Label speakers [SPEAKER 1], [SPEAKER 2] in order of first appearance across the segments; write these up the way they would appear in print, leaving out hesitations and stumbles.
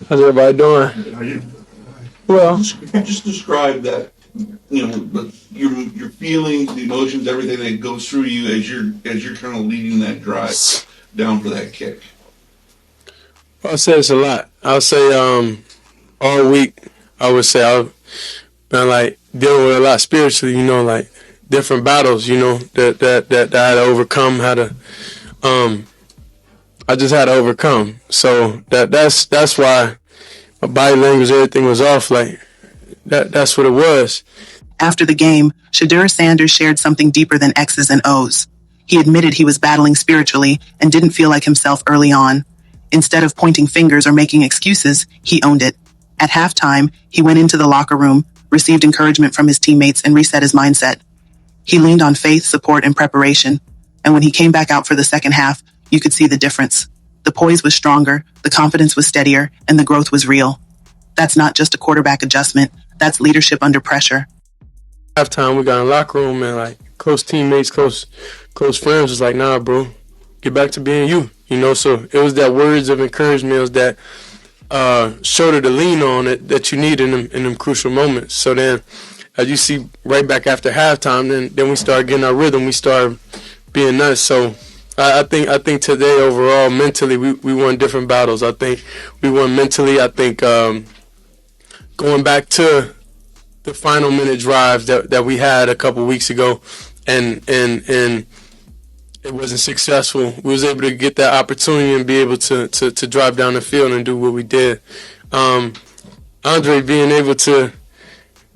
[SPEAKER 1] How's everybody doing?
[SPEAKER 2] How you?
[SPEAKER 1] Well,
[SPEAKER 2] Just describe that, your feelings, the emotions, everything that goes through you as you're kind of leading that drive down for that kick.
[SPEAKER 1] I'll say it's a lot. I'll say all week, I would say I've been like dealing with a lot spiritually, like different battles, that I had to overcome, I just had to overcome. So that's why my body language, everything was off. Like that's what it was.
[SPEAKER 3] After the game, Shedeur Sanders shared something deeper than X's and O's. He admitted he was battling spiritually and didn't feel like himself early on. Instead of pointing fingers or making excuses, he owned it. At halftime, he went into the locker room, received encouragement from his teammates, and reset his mindset. He leaned on faith, support, and preparation. And when he came back out for the second half, you could see the difference. The poise was stronger, the confidence was steadier, and the growth was real. That's not just a quarterback adjustment. That's leadership under pressure.
[SPEAKER 1] Halftime, we got in the locker room and like close teammates, close friends was like, nah, bro, get back to being you. So it was that words of encouragement, it was that shoulder to lean on that you need in them crucial moments. So then, as you see, right back after halftime, then we started getting our rhythm. We started being nice. So I think today overall, mentally, we won different battles. I think we won mentally. I think going back to the final minute drives that we had a couple weeks ago, and it wasn't successful. We was able to get that opportunity and be able to drive down the field and do what we did. Andre being able to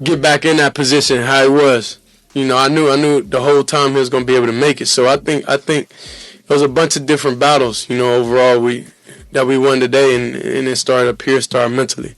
[SPEAKER 1] get back in that position, how it was. I knew the whole time he was going to be able to make it. So I think it was a bunch of different battles, overall that we won today, and it started up here, started mentally.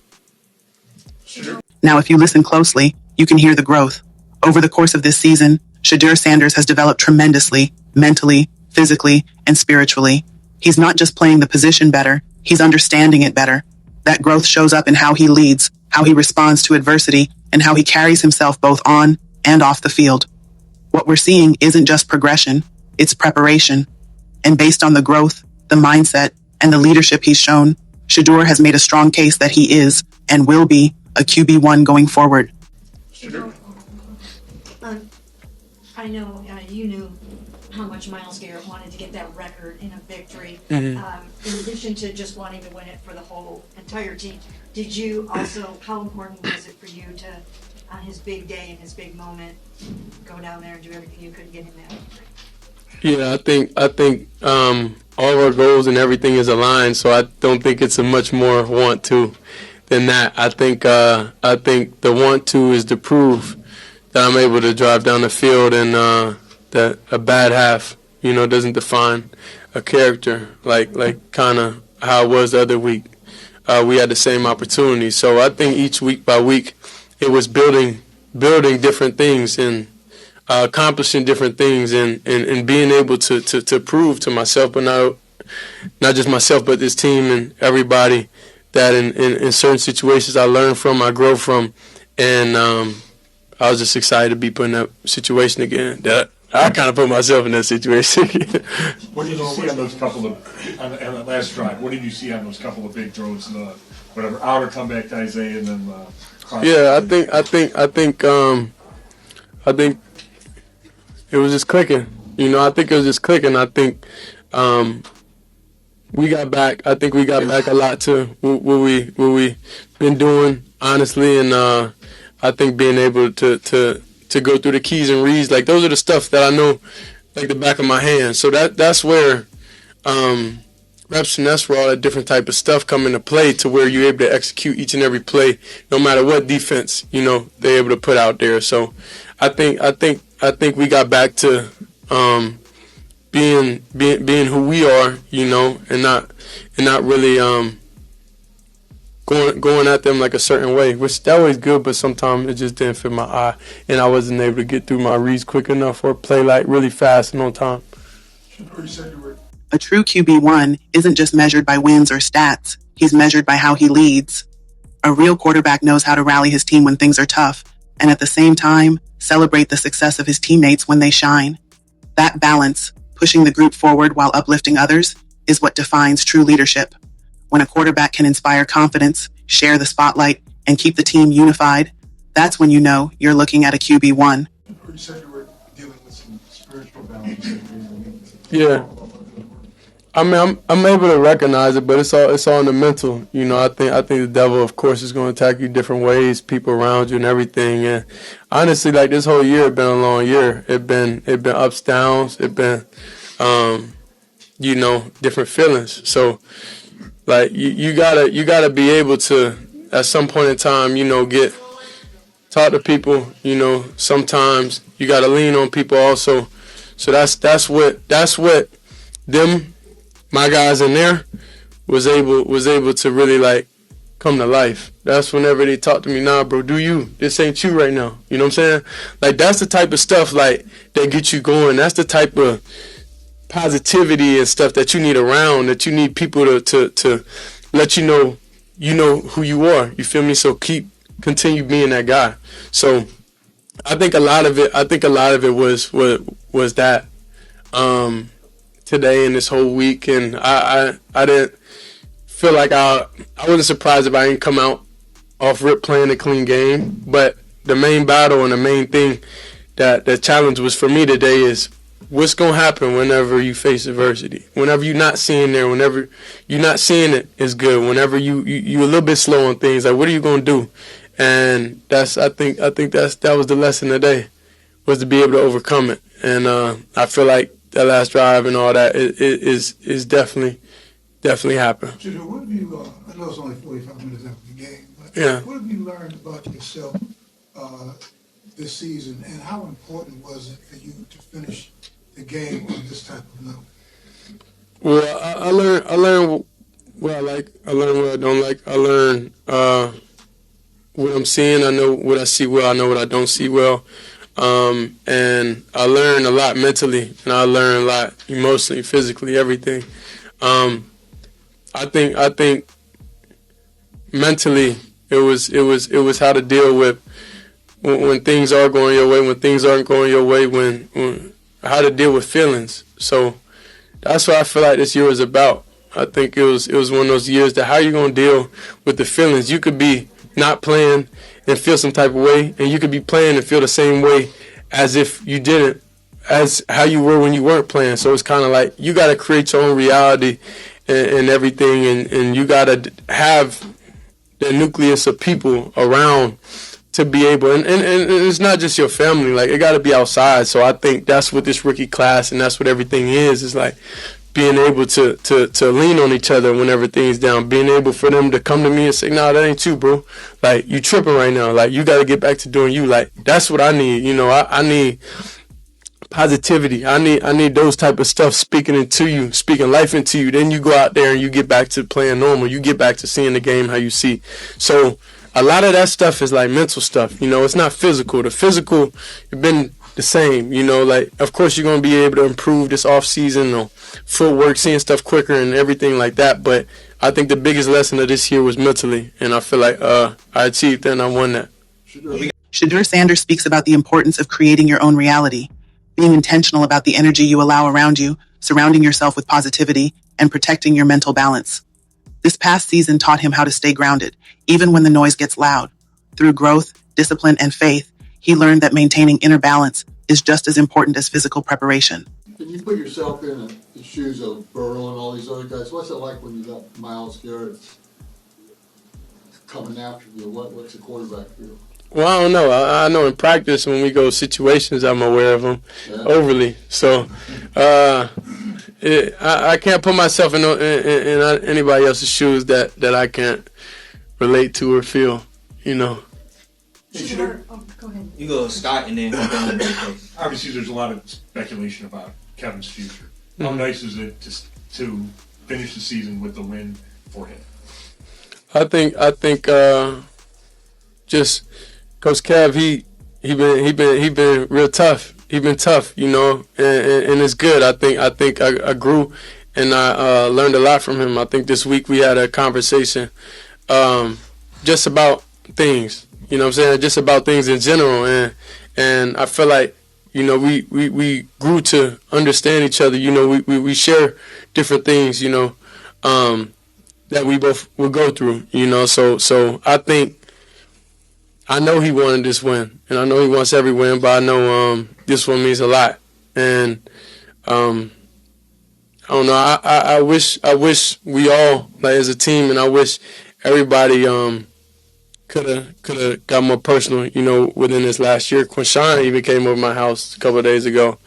[SPEAKER 3] Now, if you listen closely, you can hear the growth. Over the course of this season, Shedeur Sanders has developed tremendously, mentally, physically, and spiritually. He's not just playing the position better, he's understanding it better. That growth shows up in how he leads, how he responds to adversity, and how he carries himself both on and off the field. What we're seeing isn't just progression, it's preparation. And based on the growth, the mindset, and the leadership he's shown, Shedeur has made a strong case that he is, and will be, a QB1 going forward.
[SPEAKER 4] I know you knew how much Myles Garrett wanted to get that record in a victory.
[SPEAKER 1] Mm-hmm.
[SPEAKER 4] In addition to just wanting to win it for the whole entire team, did you also, how important was it for you to, on his big day and his big moment, go down there and do everything you could to get him that victory?
[SPEAKER 1] Yeah, I think all of our goals and everything is aligned, so I don't think it's a much more want to than that. I think the want to is to prove that I'm able to drive down the field, and that a bad half, doesn't define a character like kind of how it was the other week. We had the same opportunity, so I think each week by week it was building different things and accomplishing different things, and being able to prove to myself, but not just myself, but this team and everybody, that in certain situations I learn from, I grow from, and I was just excited to be put in that situation again. That I kind of put myself in that situation.
[SPEAKER 5] What did you see on those couple of on the last drive? What did you see on those couple of big throws? Whatever outer comeback to Isaiah, and then
[SPEAKER 1] yeah, I think it was just clicking. I think it was just clicking. I think we got back. I think we got back a lot to what we been doing, honestly, and I think being able to go through the keys and reads, like those are the stuff that I know like the back of my hand. So that's where reps, and that's where all that different type of stuff come into play, to where you're able to execute each and every play, no matter what defense they're able to put out there. So I think we got back to being who we are, and not really going at them like a certain way, which that was good, but sometimes it just didn't fit my eye, and I wasn't able to get through my reads quick enough or play like really fast and on time.
[SPEAKER 3] A true QB1 isn't just measured by wins or stats, he's measured by how he leads. A real quarterback knows how to rally his team when things are tough, and at the same time, celebrate the success of his teammates when they shine. That balance, pushing the group forward while uplifting others, is what defines true leadership. When a quarterback can inspire confidence, share the spotlight, and keep the team unified, that's when you know you're looking at a QB1.
[SPEAKER 6] You said you were dealing with some spiritual balance.
[SPEAKER 1] Yeah. I mean, I'm able to recognize it, but it's all in the mental. You know, I think the devil, of course, is going to attack you different ways, people around you and everything. And honestly, like this whole year, it's been a long year. It been ups, downs. It been, you know, different feelings. So, like you gotta be able to at some point in time, you know, talk to people. You know, sometimes you gotta lean on people also. So that's what them. My guys in there was able to really like come to life. That's whenever they talk to me, nah, bro, do you? This ain't you right now. You know what I'm saying? Like that's the type of stuff like that get you going. That's the type of positivity and stuff that you need around. That you need people to let you know who you are. You feel me? So continue being that guy. So I think a lot of it was that. Today and this whole week, and I didn't feel like I wasn't surprised if I didn't come out off rip playing a clean game. But the main battle and the main thing that the challenge was for me today is what's gonna happen whenever you face adversity. Whenever you're not seeing there, whenever you're not seeing it is good. Whenever you're a little bit slow on things, like what are you gonna do? And I think that was the lesson today, was to be able to overcome it. And I feel like that last drive and all that is definitely happened.
[SPEAKER 6] Shedeur, what have you, I know it's only 45 minutes after the game, but
[SPEAKER 1] Yeah.
[SPEAKER 6] what have you learned about yourself this season, and how important was it for you to finish the game on this type of note?
[SPEAKER 1] Well, I learned what I like. I learned what I don't like. I learned what I'm seeing. I know what I see well. I know what I don't see well. And I learned a lot mentally, and I learned a lot emotionally, physically, everything. I think mentally it was how to deal with when things are going your way, when things aren't going your way, when how to deal with feelings. So that's what I feel like this year was about. I think it was one of those years that how you gonna deal with the feelings. You could be not playing and feel some type of way, and you could be playing and feel the same way as if you didn't, as how you were when you weren't playing. So it's kind of like you got to create your own reality and everything, and you got to have the nucleus of people around to be able, and it's not just your family, like it got to be outside. So I think that's what this rookie class and that's what everything is like being able to lean on each other whenever things down, being able for them to come to me and say, nah, that ain't you, bro. Like, you tripping right now. Like, you got to get back to doing you. Like, that's what I need. You know, I need positivity. I need those type of stuff speaking into you, speaking life into you. Then you go out there and you get back to playing normal. You get back to seeing the game how you see. So a lot of that stuff is like mental stuff. You know, it's not physical. The physical, it's been the same, you know, like, of course you're going to be able to improve this off season or footwork, seeing stuff quicker and everything like that. But I think the biggest lesson of this year was mentally, and I feel like I achieved that and I won that.
[SPEAKER 3] Shedeur Sanders speaks about the importance of creating your own reality, being intentional about the energy you allow around you, surrounding yourself with positivity, and protecting your mental balance. This past season taught him how to stay grounded, even when the noise gets loud. Through growth, discipline, and faith, he learned that maintaining inner balance is just as important as physical preparation.
[SPEAKER 7] Can you put yourself in the shoes of Burrow and all these other guys? What's it like when you got Myles Garrett coming after you? What's the quarterback feel?
[SPEAKER 1] Well, I don't know. I know in practice when we go situations, I'm aware of them overly. So I can't put myself in anybody else's shoes that I can't relate to or feel, you know.
[SPEAKER 4] Sure. Oh, go ahead.
[SPEAKER 8] You go Scott and then
[SPEAKER 5] Obviously, there's a lot of speculation about Kevin's future. How nice is it to finish the season with the win for him?
[SPEAKER 1] I think just Coach Kev, he been real tough. He been tough, you know, and it's good. I think I grew and I learned a lot from him. I think this week we had a conversation just about things. You know what I'm saying? Just about things in general. And I feel like, you know, we grew to understand each other. You know, we share different things, you know. that we both would go through, you know. So I know he wanted this win, and I know he wants every win, but I know this one means a lot. And I don't know. I wish we all, like, as a team, and I wish everybody could have got more personal, you know, within this last year. Quinshon even came over my house a couple of days ago,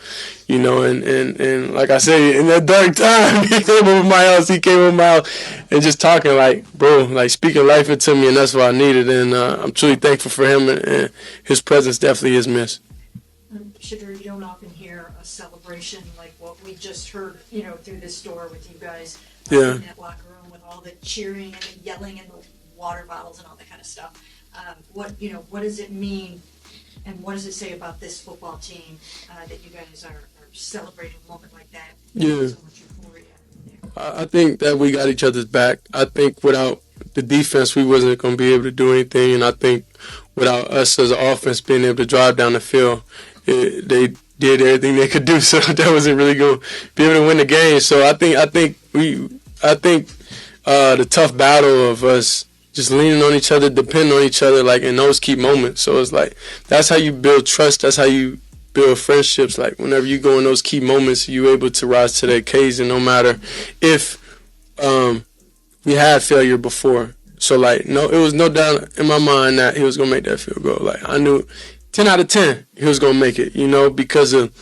[SPEAKER 1] you know, and like I said, in that dark time, he came over my house. He came over my house and just talking, like, bro, like, speaking life into me, and that's what I needed. And I'm truly thankful for him, and his presence definitely is missed.
[SPEAKER 4] Shedeur, you don't often hear a celebration like what we just heard, you know, through this door with you guys
[SPEAKER 1] Yeah.
[SPEAKER 4] in that locker room with all the cheering and the yelling and the water bottles and all that kind of stuff. What does it mean, and what does it say about this football team that you guys are celebrating a moment like that?
[SPEAKER 1] Yeah.
[SPEAKER 4] So much euphoria there.
[SPEAKER 1] I think that we got each other's back. I think without the defense, we wasn't going to be able to do anything, and I think without us as an offense being able to drive down the field, they did everything they could do. So that wasn't really going to be able to win the game. So I think the tough battle of us just leaning on each other, depending on each other, like, in those key moments. So it's like, that's how you build trust. That's how you build friendships. Like, whenever you go in those key moments, you're able to rise to the occasion, no matter if we had failure before. So, like, no, it was no doubt in my mind that he was going to make that field goal. Like, I knew 10 out of 10 he was going to make it, you know, because of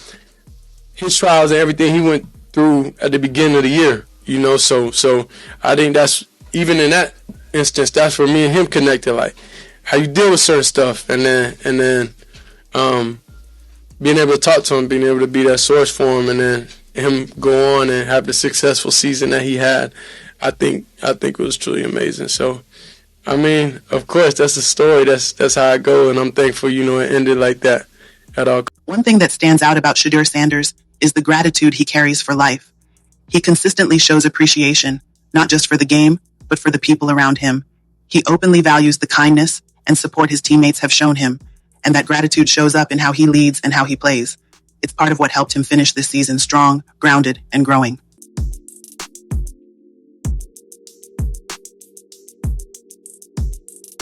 [SPEAKER 1] his trials and everything he went through at the beginning of the year, you know. So I think that's, even in that instance, that's where me and him connected, like, how you deal with certain stuff, and then being able to talk to him, being able to be that source for him, and then him go on and have the successful season that he had. I think it was truly amazing. So, I mean, of course, that's the story. That's how I go, and I'm thankful, you know, it ended like that at all.
[SPEAKER 3] One thing that stands out about Shedeur Sanders is the gratitude he carries for life. He consistently shows appreciation, not just for the game, but for the people around him. He openly values the kindness and support his teammates have shown him, and that gratitude shows up in how he leads and how he plays. It's part of what helped him finish this season strong, grounded, and growing.